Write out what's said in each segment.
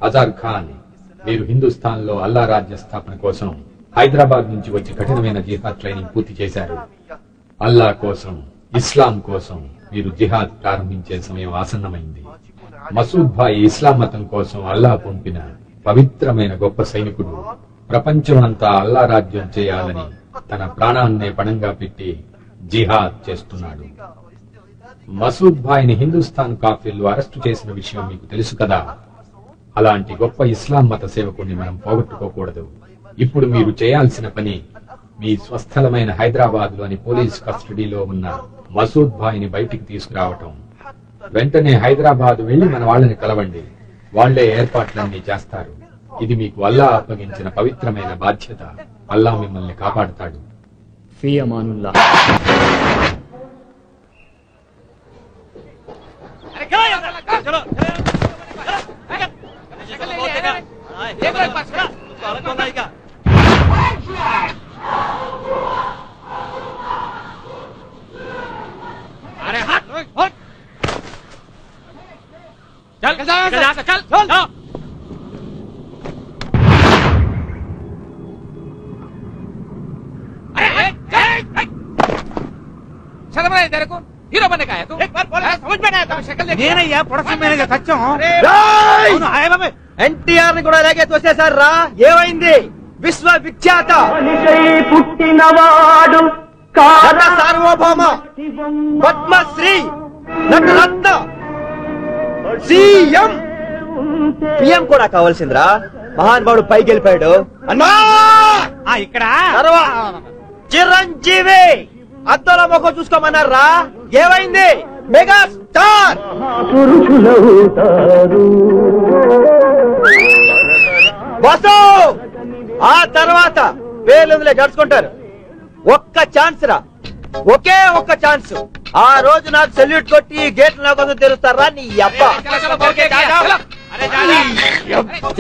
అజార్ ఖాన్, మీరు హిందుస్థాన్ లో అల్లా రాజ్య స్థాపన కోసం హైదరాబాద్ నుంచి వచ్చి కఠినమైన జిహాద్ ట్రైనింగ్ పూర్తి చేశారు. అల్లా కోసం, ఇస్లాం కోసం మీరు జిహాద్ ప్రారంభించే సమయం ఆసన్నమైంది. మసూద్ భాయ్ ఇస్లాం మతం కోసం అల్లా పంపిన పవిత్రమైన గొప్ప సైనికుడు. ప్రపంచం అంతా అల్లా రాజ్యం చేయాలని తన ప్రాణాన్నే పణంగా పెట్టి జిహాద్ చేస్తున్నాడు. మసూద్ భాయ్ ని హిందుస్థాన్ కాఫీలు అరెస్టు చేసిన విషయం మీకు తెలుసు కదా. అలాంటి గొప్ప ఇస్లాం మత సేవకుడిని మనం పోగొట్టుకోకూడదు. ఇప్పుడు మీరు చేయాల్సిన పని, మీ స్వస్థలమైన హైదరాబాద్ లోని పోలీస్ కస్టడీలో ఉన్న మసూద్ భాయ్ ని బయటికి తీసుకురావటం. వెంటనే హైదరాబాద్ వెళ్లి మన వాళ్ళని కలవండి. వాళ్లే ఏర్పాట్లన్నీ చేస్తారు. ఇది మీకు అల్లా అప్పగించిన పవిత్రమైన బాధ్యత. అల్లా మిమ్మల్ని కాపాడుతాడు. ఫీ అమానుల్లాహ్. हीरो बनने का है तू? एक बार बोल, समझ में नहीं आया तो शक्ल देख। నేనయ్యా ప్రొడక్షన్ మేనేజర్ సత్యం. ఎన్టీఆర్ ని కూడా ఇలాగే తోసేశారు రా. ఏమైంది? విశ్వవిఖ్యాత పుట్టినవాడు నట సార్వభౌమ పద్మశ్రీ నటరత్న సీఎం పిఎం కూడా కావాల్సిందిరా. మహానుభావుడు పైకి వెళ్ళిపోయాడు. అన్నా ఇక్కడ చిరంజీవి అద్దంలో మొక్క చూసుకోమన్నారా. ఏమైంది? Mega star bus. ఆ తర్వాత పేర్లు గడుచుకుంటారు. ఒక్క ఛాన్స్ రా, ఒకే ఒక్క ఛాన్స్. ఆ రోజు నాకు సెల్యూట్ కొట్టి గేట్లు నాకు తెరుస్తారా నీ అబ్బా.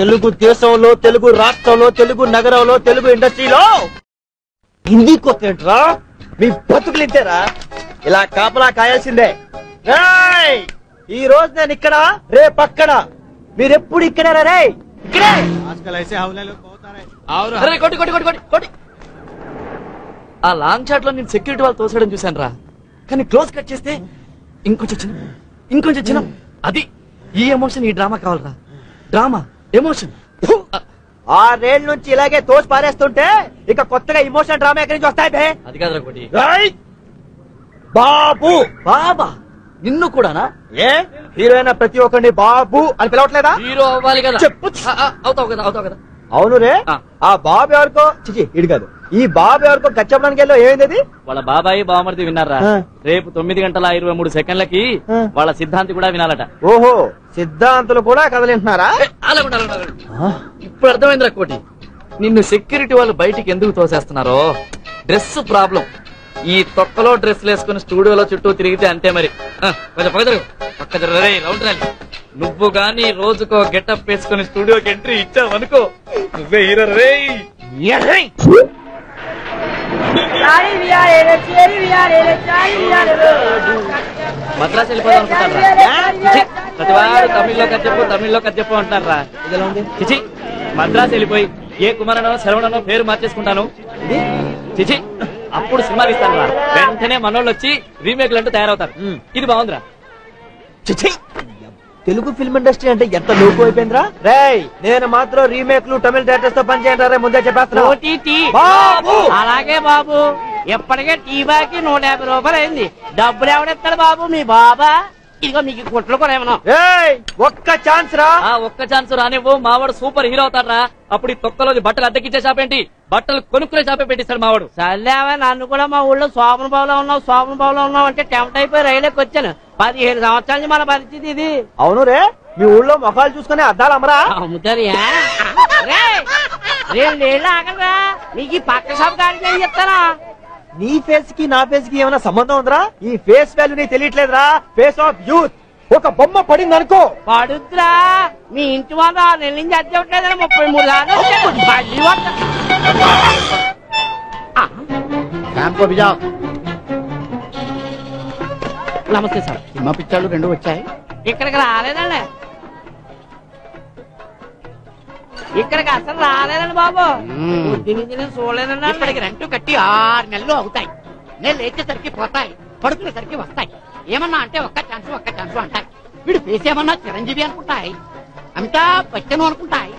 తెలుగు దేశంలో, తెలుగు రాష్ట్రంలో, తెలుగు నగరంలో, తెలుగు ఇండస్ట్రీలో హిందీ కొత్తేంట్రా? మీ బతుకులు ఇంతేరా. ఇలా కాపలా కాయాల్సిందే. ఈ రోజు నేను ఇక్కడ, రేపక్కడ. మీరెప్పుడు ఇక్కడేరా? రే ఇక్కడే. ఆ లాంగ్ షాట్ లో నేను సెక్యూరిటీ వాళ్ళు తోసడం చూశాను రా. కానీ క్లోజ్ కట్ చేస్తే ఇంకొంచెం చిన్న. అది ఈ ఎమోషన్, ఈ డ్రామా కావాలరా. Drama, emotion. 6 ఏళ్ల నుంచి ఇలాగే తోసి పారేస్తుంటే ఇక కొత్తగా ఇమోషన్ డ్రామా ఎక్కడి నుంచి వస్తాయి బే? అది కాదురా కోటి. బాబు. బాబా? నిన్ను కూడానా? ఏ హీరోయిన్ ప్రతి ఒక్కరిని బాబు అని పిలవట్లేదా? హీరో అవ్వాలి కదా. చెప్పు. అవుతావు కదా. అవును రే. ఆ బాబు ఎవరికో చిచి ఇడు కాదు, ఈ బాబు ఎవరికో కచ్చపడానికి వెళ్ళో ఏమైంది? వాళ్ళ బాబాయి బావమరిది విన్నారా? రేపు 9:23 వాళ్ళ సిద్ధాంతి కూడా వినాలట. ఓహో, సిద్ధాంతులు కూడా కదలింటున్నారా? ఇప్పుడు అర్థమైందిరా కోటి, నిన్ను సెక్యూరిటీ వాళ్ళు బయటికి ఎందుకు తోసేస్తున్నారో. Dress problem. ఈ తొక్కలో డ్రెస్ వేసుకుని స్టూడియోలో చుట్టూ తిరిగితే అంతే మరి. కొంచెం పక్క జరగరే రౌండ్ రండి. నువ్వు గాని రోజుకో గెటప్ వేసుకుని స్టూడియోకి ఎంట్రీ ఇచ్చావు అనుకో, నువ్వే హీరో రే. మద్రాసు వెళ్ళిపోదాం అనుకుంటారా? ప్రతివాడు తమిళ్లో కథ చెప్పు అంటున్నారా? చిచి, మద్రాసు వెళ్ళిపోయి ఏ కుమారనో శరవణనో పేరు మార్చేసుకుంటాను. చిచి, అప్పుడు సినిమా తీస్తాను రా. వెంటనే మనోళ్ళు వచ్చి రీమేక్లు అంటూ తయారవుతారు. ఇది బాగుందిరా. చిచి, తెలుగు ఫిల్మ్ ఇండస్ట్రీ అంటే ఎంత లోపు అయిపోయిందిరా. రేయ్, నేను మాత్రం రీమేక్లు తమిళ డైరెక్టర్స్ తో పని చేయండి ముందే చెప్పేస్తున్నా. అలాగే బాబు, ఎప్పటికే టీ బాకి 150 రూపాయలు అయింది. డబ్బులు ఎవడెత్తాడు బాబు? మీ బాబా? ఇదిగో మీకు కుట్లు కూడా ఏమన్నా. ఒక్క ఛాన్స్ రా. ఒక్క ఛాన్స్ రానివ్వు. మావాడు సూపర్ హీరో అవుతాడు. అప్పుడు ఈ తొక్కలో బట్టలు అద్దెకిచ్చే షాప్ ఏంటి, బట్టలు కొనుక్కునే షాపే పెట్టిస్తాడు మావాడు. సర్లేవా, నన్ను కూడా మా ఊళ్ళో శోభన బాబులో ఉన్నావు అంటే టెంప్ట్ అయిపోయి రైలుకి వచ్చాను. 17 సంవత్సరాల నుంచి మన పరిస్థితి ఇది. అవును రే, మీ ఊళ్ళో మొఖాలు చూసుకునే అద్దాలు అమ్మరా? అమ్ముతారు. 2 ఏళ్ళు ఆగలరా, నీకు ఈ పక్క షాప్ కాడికి చెప్తారా? నీ ఫేస్ కి నా ఫేస్ కి ఏమైనా సంబంధం ఉందిరా? ఈ ఫేస్ వాల్యూ నీకు తెలియట్లేదురా. Face of youth. ఒక బొమ్మ పడింది అనుకో, పడుద్రా. మీ ఇంటి వాళ్ళు 6 నెలల నుంచి అద్దె ఇవ్వట్లేదని 33 నమస్తే సార్. సినిమా పిక్చర్లు 2 వచ్చాయి. ఇక్కడికి రాలేదండి. ఇక్కడికి అసలు రాలేదండి బాబు. తిని చూడలేదన్నా. ఇక్కడికి రెంట్ కట్టి 6 నెలలు అవుతాయి. నేను లేచేసరికి పోతాయి, పడుకునేసరికి వస్తాయి. ఏమన్నా అంటే ఒక్క ఛాన్స్ అంటాయి. వీడు ఫేస్ ఏమన్నా చిరంజీవి అనుకుంటాయి, అమితాబ్ బచ్చన్ అనుకుంటాయి.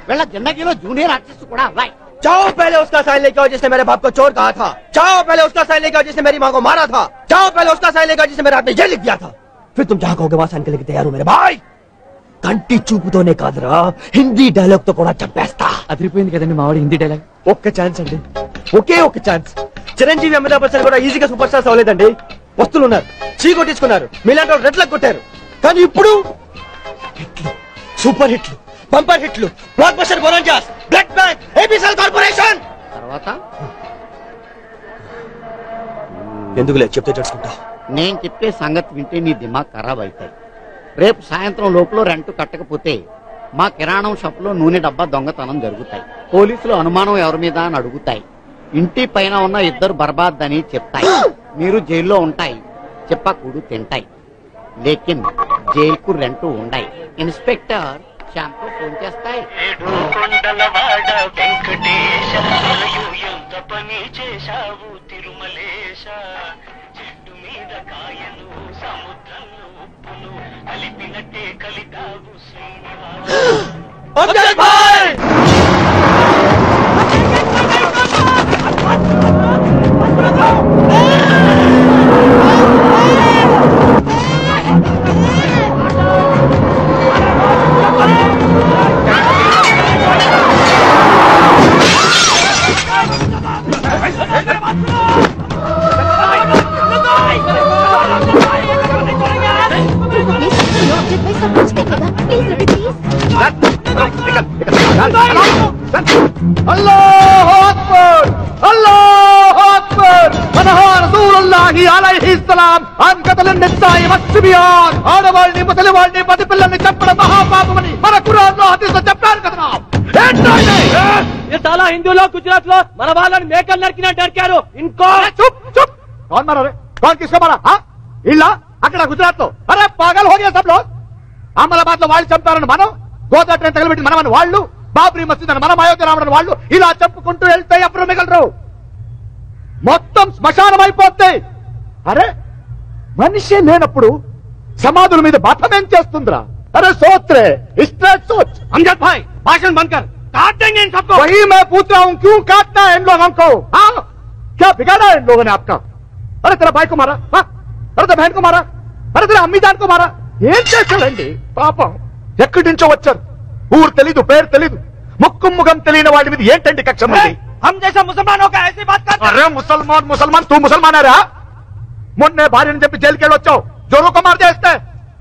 వీళ్ళ జిందగీలో జూనియర్ ఆర్టిస్ట్ కూడా అవ్వాయి. जाओ पहले उसका साइन लेके आओ जिसने मेरे बाप को चोर कहा था। जाओ पहले उसका साइन लेके आओ जिसने मेरी माँ को मारा था। जाओ पहले उसका साइन लेके आओ जिसने मेरे हाथ में ये लिख दिया था। फिर तुम जहाँ कहोगे वहाँ साइन करने के तैयार हो मेरे भाई। కంటి చూపుతోనే కాదురా, హిందీ డైలాగ్ తో కూడా చంపేస్తా. అదిరిపోయింది కదండి మావాడు హిందీ డైలాగ్. ఒక్క ఛాన్స్ అండి, ఒకే ఒక్క ఛాన్స్. చిరంజీవి అమితాబ్ బచ్చన్ కూడా ఈజీగా సూపర్ స్టార్స్ అవ్వలేదండి. వస్తువులు ఉన్నారు, చీకొట్టించుకున్నారు, మీలాంటి రెడ్ లక్ కొట్టారు. కానీ ఇప్పుడు హిట్లు, సూపర్ హిట్లు, బంపర్ హిట్లు, blockbuster bonanzas, black bank, ABCL corporation. తర్వాత ఎందుకులే చెప్తే తెలుసుకుంటా. నేను చెప్పే సంగతి వింటే నీ దిమాగ్ ఖరాబ్ అవుతాయి. రేపు సాయంత్రం లోపల రెంట్ కట్టకపోతే మా కిరాణం షాప్ లో నూనె డబ్బా దొంగతనం జరుగుతాయి. పోలీసులు అనుమానం ఎవరి మీద అని అడుగుతాయి. ఇంటి పైన ఉన్న 2 బర్బాద్ అని చెప్తాయి. మీరు జైల్లో ఉంటాయి, చెప్పకూడు తింటాయి. లేకిన్ జైలుకు రెంట్ ఉండాయి. ఇన్స్పెక్టర్ శ్యామ్కు ఫోన్ చేస్తాయి. ఆడవాళ్ళని ముసలి వాళ్ళని పది పిల్లల్ని చెప్పడం మహాపాపమని మన ఖురాన్లో హదీస్లో చెప్పారు కదా. చాలా హిందూలో గుజరాత్ లో మన వాళ్ళని మేకలు నరికినా నరికారు. ఇంకో चुप चुप कौन मारा रे? कौन किसको मारा? हाँ इल्ला అక్కడ గుజరాత్ లో. అరే పాగల్ హో గయా సబ్ లోగ్. అహ్మదాబాద్ లో వాళ్ళు చంపారని మనం, గోదా ట్రైన్ తగలబెట్టిన మనమని వాళ్ళు, బాబ్రీ మసీద్ అని మనం, అయోధ్య రావడం వాళ్ళు, ఇలా చెప్పుకుంటూ వెళ్తే ఎప్పుడు మిగలరు. మొత్తం శ్మశానం అయిపోతాయి. అరే మనిషి లేనప్పుడు సమాధుల మీద బాధమేం చేస్తుందిరా? अरे सोच रहे स्ट्रेट सोच. अमजद भाई भाषण बंद कर, काट देंगे इन सबको. वही मैं पूछ रहा हूँ, क्यों काटना है इन लोगों को? हाँ क्या बिगाड़ा है इन लोगों ने आपका? अरे तेरा भाई को मारा, हाँ? अरे तेरा बहन को मारा, अरे तेरा अम्मी जान को मारा. ఏం చేశాడండి పాపం? ఎక్కడి నుంచో వచ్చారు, ఊరు తెలీదు, పేరు తెలీదు, ముక్కు ముఖం తెలియని వాడి మీద ఏంటండి కక్ష? हम जैसा मुसलमानों का ऐसी बात करते. అరే ముసల్మాన్ ముసల్మాన్ తూ ముసల్మానారా? మొన్నే భార్యని చెప్పి జైలుకి వెళ్ళి వచ్చావు, जोरों को मार देते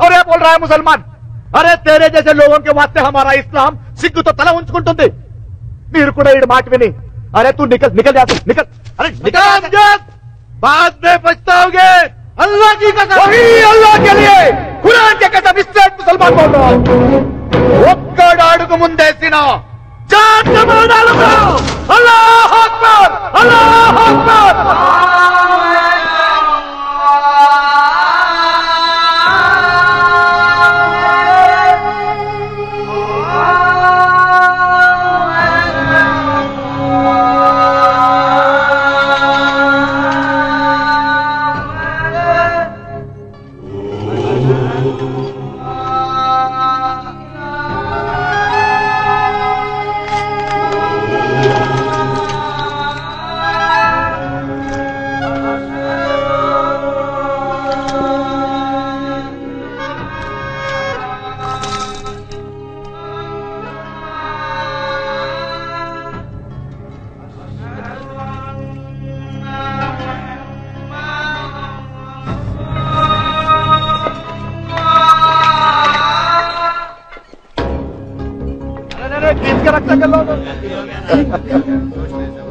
और ये बोल रहा है मुसलमान. अरे तेरे जैसे लोगों के वास्ते हमारा इस्लाम सिग्गु तो तला ఉంచుకుంటుంది. మీరు కూడా ఈ మాట విని अरे तू निकल निकल जा, निकल. अरे निकल, बाद में पछताओगे. अल्लाह की कसम, वही अल्लाह के लिए कुरान के कसम स्ट्रेट मुसलमान बोल रहा हूं. ఒక్కడు అడుగు ముందేసినా जान मार डालूंगा. अल्लाह अकबर, अल्लाह अकबर.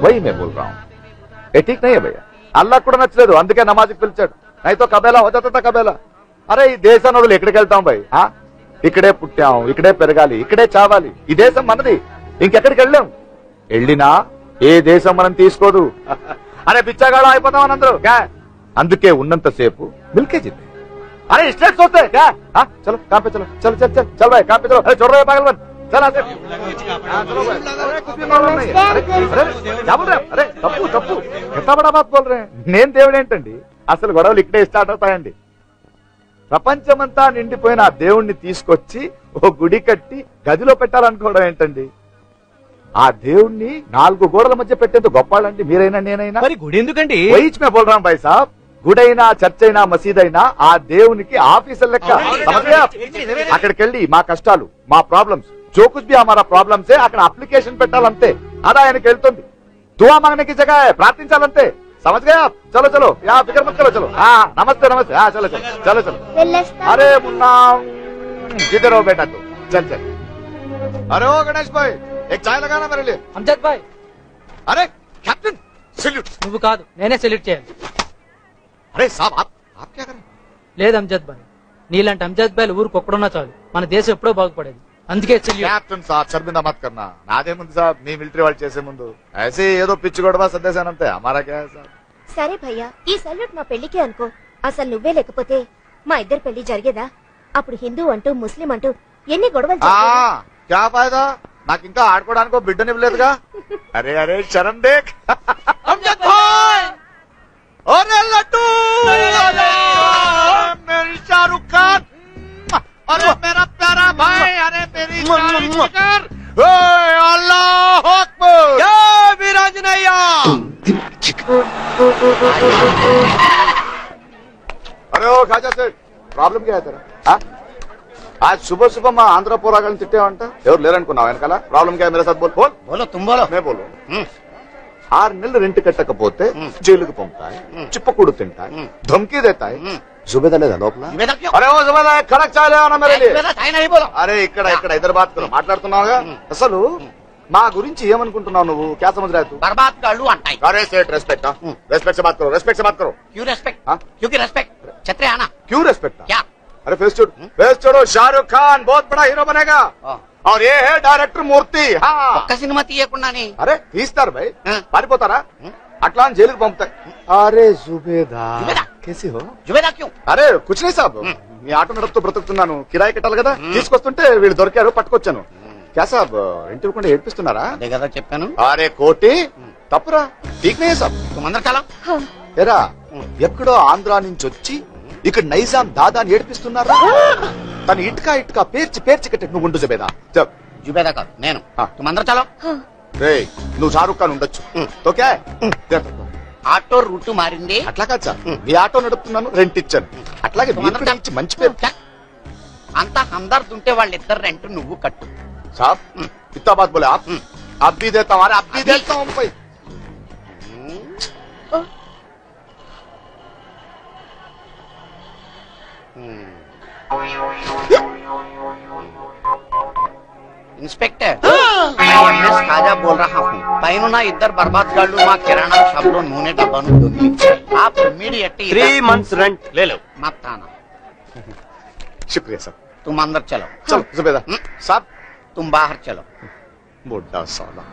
वही मैं बोल रहा हूँ, ये ठीक नहीं है भैया. అల్లా కూడా నచ్చలేదు, అందుకే నమాజ్కి పిలిచాడు. నైతో కబేలా హో జాతా తా కబేలా. అరే ఈ దేశం వదిలి ఎక్కడికి వెళ్తాం భయ్? ఇక్కడే పుట్టాం, ఇక్కడే పెరగాలి, ఇక్కడే చావాలి. ఈ దేశం మనది, ఇంకెక్కడికి వెళ్ళాం. వెళ్ళినా ఏ దేశం మనం తీసుకోదు. అరే బిచ్చగాడు అయిపోతాం అని అందరూ. అందుకే ఉన్నంతసేపు మిల్కే జిద్దే. अरे स्ट्रेट सोचते क्या? चलो कहाँ पे, चलो चल चल चल चल भाई, कहाँ पे चलो. अरे छोड़ रहे पागल बन. चला चलो भाई अरे कुछ भी प्रॉब्लम नहीं है अरे क्या बोल रहे हैं अरे तप्पू तप्पू ఎంత బడా బాత్ బోల్ रहे हैं నేను దేవుడు ఏంటండి అసలు గొడవలు ఇక్కడే స్టార్ట్ అవుతాయండి ప్రపంచమంతా నిండిపోయిన ఆ దేవుణ్ణి తీసుకొచ్చి ఓ గుడి కట్టి గదిలో పెట్టాలనుకోవడం ఏంటండి ఆ దేవుణ్ణి 4 గోడల మధ్య పెట్టేంత గొప్పవాళ్ళండి మీరైనా నేనైనా మరి గుడి ఎందుకండి వహించి మే బోల్ రామ్ భాయ్ సాబ్ గుడైనా చర్చ్ అయినా మసీదైనా ఆ దేవునికి ఆఫీసర్ లెక్క అక్కడికి వెళ్ళి మా కష్టాలు మా ప్రాబ్లమ్స్ जो कुछ भी हमारा प्रॉब्लम्स है అక్కడ అప్లికేషన్ పెట్టాలంతే అది ఆయనకి వెళ్తుంది దువా मांगने की जगह है ప్రార్థించాలంతే समझ गए आप चलो चलो यहाँ फिक्र मत करो चलो हाँ नमस्ते नमस्ते हाँ चलो चलो चलो चलो अरे मुन्ना जिधर हो बेटा तू चल चल अरे ओ गणेश भाई एक चाय लगाना मेरे लिए అమ్జద్ భాయ్ अरे कैप्टन सैल्यूट నువ్వు కాదు నేనే సెల్యూట్ చేయాలి अरे साहब आप क्या कर रहे हैं లేదు అమ్జద్ భాయ్ నీలాంటి అమ్జద్ భాయ్ ఊరికి ఒక్కడున్నా చాలు మన దేశం ఎప్పుడో బాగుపడేది అందుకే సెల్యూట్ कैप्टन साहब शर्मिंदा मत करना नादे मुंदु साहब मी मिलिटरी వాళ్ళు చేసే ముందు ऐसे ఏదో పిచ్చి గొడవ సర్దేశానంతే हमारा क्या है साहब సరే భయ్యా ఈ సల్యూట్ మా పెళ్లికే అనుకో అసలు నువ్వే లేకపోతే మా ఇద్దరు పెళ్లి జరిగేదా అప్పుడు హిందూ అంటూ ముస్లిం అంటూ ఎన్ని గొడవలు क्या फायदा నాకు ఇంకా ఆడుకోవడానికి బిడ్డనివ్వలేదుగా అరే అరే శరణ్ దేక్ అమ్జద్ భాయ్ అరే లడ్డు मेरी शाहरुख खान अरे मेरा प्यारा भाई अरे मेरी शाहरुख अल्लाह अकबर जय वीरांजनेया अरे ओ खाजा सेठ प्रॉब्लम क्या है तेरा आज सुबह सुबह मैं आंध्र पोरागल तिट्टे अंटा ఎవరు లేరనుకున్నావు వెనకాల ప్రాబ్లం क्या है मेरे साथ बोल बोल బోలో తుమ్ బోలో मैं बोलो 6 నెలలు రెంట్ కట్టకపోతే జైలుకు పంపుతాయి చిప్పకూడు తింటాయి ధమ్కీ దేతాయి जुबेदा లేదా లోపల అరే ఓ జుబేదా కడక్ చాయ్ లేవనా మేరే లియే అరే ఇక్కడ ఇక్కడ ఇద్దరు బాత్ కరో మాట్లాడుతున్నావుగా అసలు మా గురించి ఏమనుకుంటున్నావు నువ్వు क्या समझ रहा है तू బర్బాద్ గాళ్ళు అంటాయి अरे सेठ रेस्पेक्ट रेस्पेक्ट से बात करो रेस्पेक्ट से बात करो क्यों रेस्पेक्ट क्योंकि रेस्पेक्ट छतरे आना क्यों रेस्पेक्ट क्या अरे फेस छोड़ो शाहरुख खान बहुत बड़ा हीरो बनेगा और ये है डायरेक्टर मूर्ति हाँ ఒక్క సినిమా తీయకుండానే अरे తీస్తారు भाई పారిపోతారా అట్లా జైలుకు పంపుతాయి अरे जुबेदा कैसे हो జుబేదా క్యూ అరే కుచ్ नहीं साहब మీ ఆటో నడుపుతూ బ్రతుకుతున్నాను కిరాయి కట్టాలి కదా తీసుకొస్తుంటే వీళ్ళు దొరికారు పట్టుకొచ్చాను क्या साहब ఇంటి కూడా ఏడ్పిస్తున్నారా అదే కదా చెప్పాను అరే కోటి తప్పురా ठीक नहीं है साहब तुम अंदर चलो ఎరా ఎక్కడో ఆంధ్రా నుంచి వచ్చి ఇక్కడ నైజాం దాదాని ఏడ్పిస్తున్నారా తన ఇటుక ఇటుక పేర్చి పేర్చి కట్టే నువ్వు ఉండు జబేదా చెప్ జుబేదా కాదు నేను तुम अंदर चलो రే నువ్వు షారుఖ్ ఖాన్ ఉండొచ్చు తో క్యా ఆటో రూట్ మారింది అట్లా కాదు సార్ మీ ఆటో నడుపుతున్నాను రెంట్ ఇచ్చాను అట్లాగే మీరు కూడా ఇచ్చి మంచి పేరు అంత హందర్ద్ ఉంటే వాళ్ళిద్దరు రెంట్ నువ్వు కట్టు साहब कितना बात बोले आप भी देता हूँ आप भी देता हूँ भाई इंस्पेक्टर मैं एमएस खाजा बोल रहा हूँ పైన ఇద్దరు బర్బాద్ గాళ్ళు మా కిరాణా షాప్ లో నూనె డబ్బాను దొంగిలించారు आप इमीडिएटली 3 months rent ले लो मत आना शुक्रिया साहब तुम अंदर चलो चलो जुबेदा साहब तुम बाहर चलो बुढ़ा साला